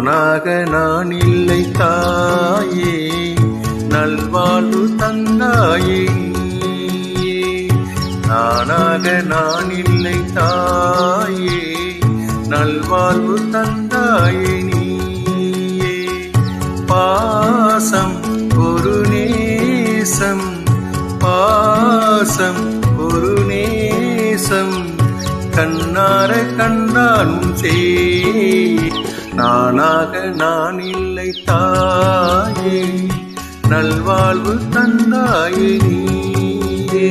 நானாக நான் இல்லை தாயே, நல்வாழ்வு தந்தாயே நீயே. நானாக நான் இல்லை தாயே, நல்வாழ்வு தந்தாயே நீயே. பாசம் ஒரு நேசம், பாசம் ஒரு நேசம், கண்ணார கண்டானும் சே. நானாக நான் இல்லை தாயே, நல்வாழ்வு தந்தாயே நீயே.